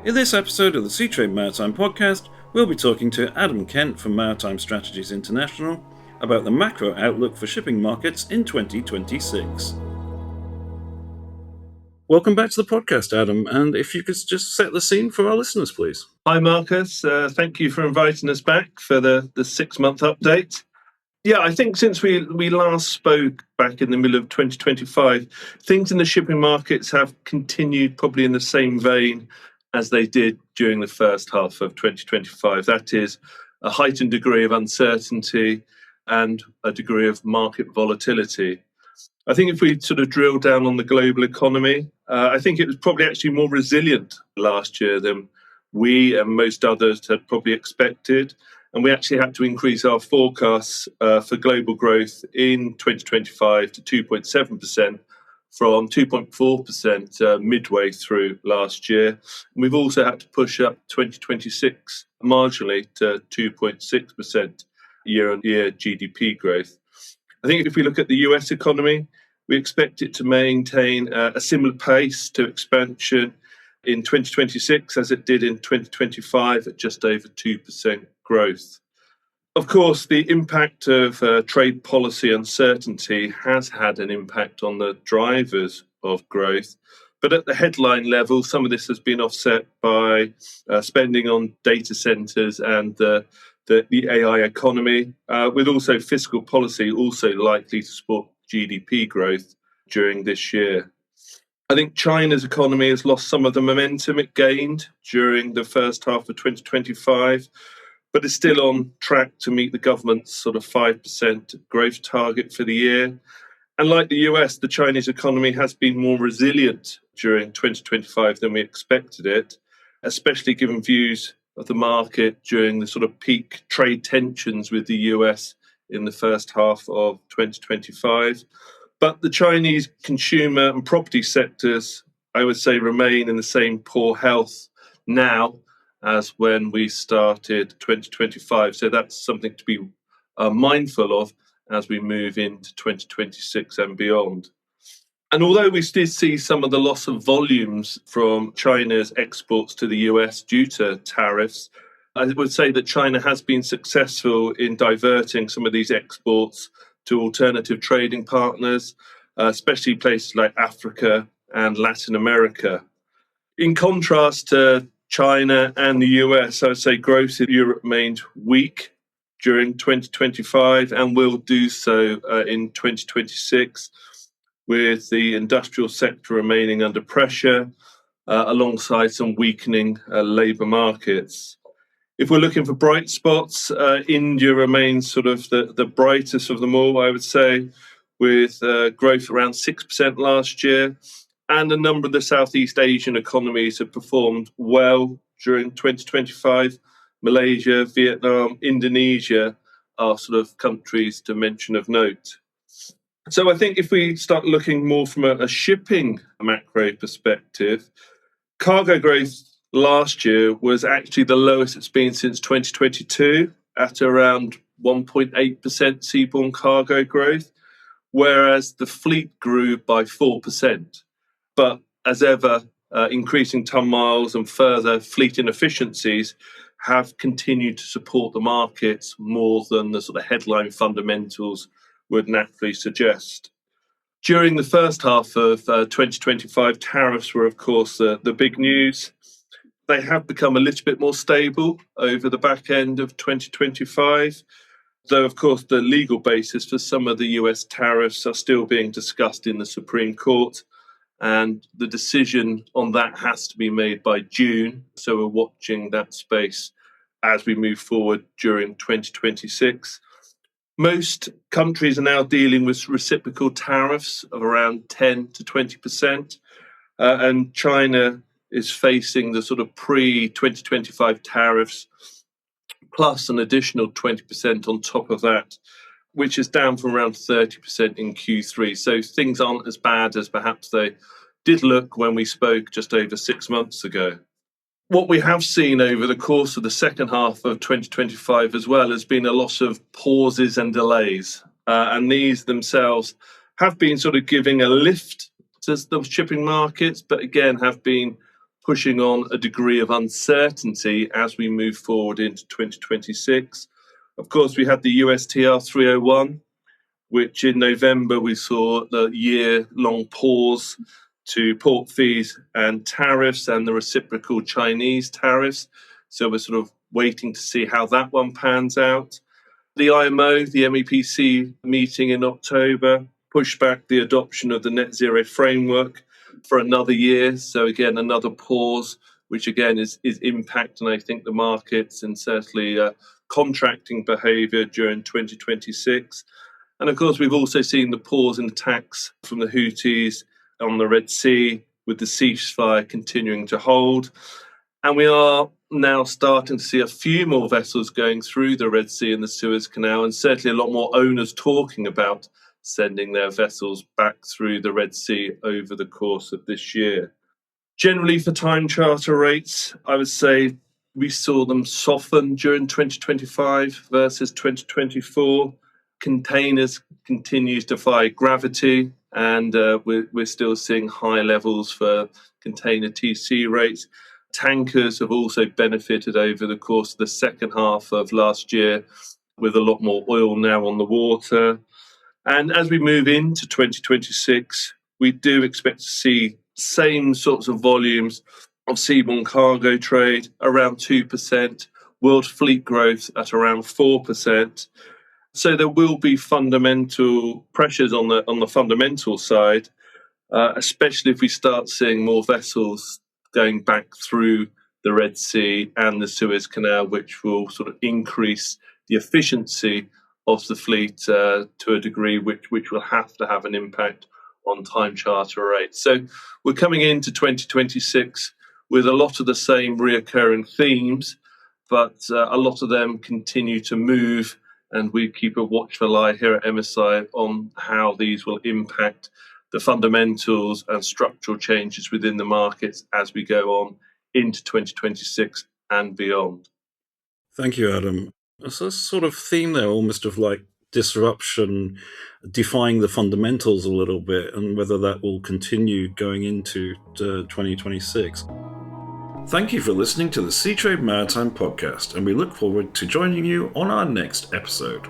In this episode of the Seatrade Maritime Podcast, we'll be talking to Adam Kent from Maritime Strategies International about the macro outlook for shipping markets in 2026. Welcome back to the podcast, Adam, and if you could just set the scene for our listeners, please. Hi, Marcus. Thank you for inviting us back for the 6-month update. Yeah, I think since we last spoke back in the middle of 2025, things in the shipping markets have continued probably in the same vein as they did during the first half of 2025. That is, a heightened degree of uncertainty and a degree of market volatility. I think if we sort of drill down on the global economy, I think it was probably actually more resilient last year than we and most others had probably expected. And we actually had to increase our forecasts for global growth in 2025 to 2.7% from 2.4% midway through last year. And we've also had to push up 2026 marginally to 2.6% year-on-year GDP growth. I think if we look at the US economy, we expect it to maintain a similar pace to expansion in 2026 as it did in 2025 at just over 2% growth. Of course, the impact of trade policy uncertainty has had an impact on the drivers of growth. But at the headline level, some of this has been offset by spending on data centers and the AI economy, with also fiscal policy also likely to support GDP growth during this year. I think China's economy has lost some of the momentum it gained during the first half of 2025, but is still on track to meet the government's sort of 5% growth target for the year. And like the US, the Chinese economy has been more resilient during 2025 than we expected it, especially given views of the market during the sort of peak trade tensions with the US in the first half of 2025. But the Chinese consumer and property sectors, I would say, remain in the same poor health now as when we started 2025. So that's something to be mindful of as we move into 2026 and beyond. And although we did see some of the loss of volumes from China's exports to the US due to tariffs, I would say that China has been successful in diverting some of these exports to alternative trading partners, especially places like Africa and Latin America. In contrast to China and the US, I would say growth in Europe remained weak during 2025 and will do so in 2026, with the industrial sector remaining under pressure alongside some weakening labour markets. If we're looking for bright spots, India remains sort of the brightest of them all, I would say, with growth around 6% last year. And a number of the Southeast Asian economies have performed well during 2025. Malaysia, Vietnam, Indonesia are sort of countries to mention of note. So I think if we start looking more from a shipping macro perspective, cargo growth last year was actually the lowest it's been since 2022 at around 1.8% seaborne cargo growth, whereas the fleet grew by 4%. But as ever, increasing ton miles and further fleet inefficiencies have continued to support the markets more than the sort of headline fundamentals would naturally suggest. During the first half of 2025, tariffs were, of course, the big news. They have become a little bit more stable over the back end of 2025, though, of course, the legal basis for some of the US tariffs are still being discussed in the Supreme Court, and the decision on that has to be made by June. So we're watching that space as we move forward during 2026. Most countries are now dealing with reciprocal tariffs of around 10 to 20%, and China is facing the sort of pre-2025 tariffs plus an additional 20% on top of that, which is down from around 30% in Q3. So things aren't as bad as perhaps they did look when we spoke just over 6 months ago. What we have seen over the course of the second half of 2025 as well has been a lot of pauses and delays. And these themselves have been sort of giving a lift to the shipping markets, but again have been pushing on a degree of uncertainty as we move forward into 2026. Of course, we had the USTR 301, which in November we saw the year-long pause to port fees and tariffs and the reciprocal Chinese tariffs. So we're sort of waiting to see how that one pans out. The IMO, the MEPC meeting in October, pushed back the adoption of the net zero framework for another year. So again, another pause, which again is impacting, I think, the markets and certainly contracting behaviour during 2026. And of course, we've also seen the pause in attacks from the Houthis on the Red Sea, with the ceasefire continuing to hold. And we are now starting to see a few more vessels going through the Red Sea and the Suez Canal, and certainly a lot more owners talking about sending their vessels back through the Red Sea over the course of this year. Generally, for time charter rates, I would say we saw them soften during 2025 versus 2024. Containers continues to defy gravity, and we're still seeing high levels for container TC rates. Tankers have also benefited over the course of the second half of last year, with a lot more oil now on the water. And as we move into 2026, we do expect to see same sorts of volumes of seaborne cargo trade, around 2%, world fleet growth at around 4%. So there will be fundamental pressures on the fundamental side, especially if we start seeing more vessels going back through the Red Sea and the Suez Canal, which will sort of increase the efficiency of the fleet to a degree which will have to have an impact on time charter rates. So we're coming into 2026 with a lot of the same reoccurring themes, but a lot of them continue to move, and we keep a watchful eye here at MSI on how these will impact the fundamentals and structural changes within the markets as we go on into 2026 and beyond. Thank you, Adam. There's a sort of theme there, almost of like disruption, defying the fundamentals a little bit, and whether that will continue going into 2026. Thank you for listening to the Seatrade Maritime Podcast, and we look forward to joining you on our next episode.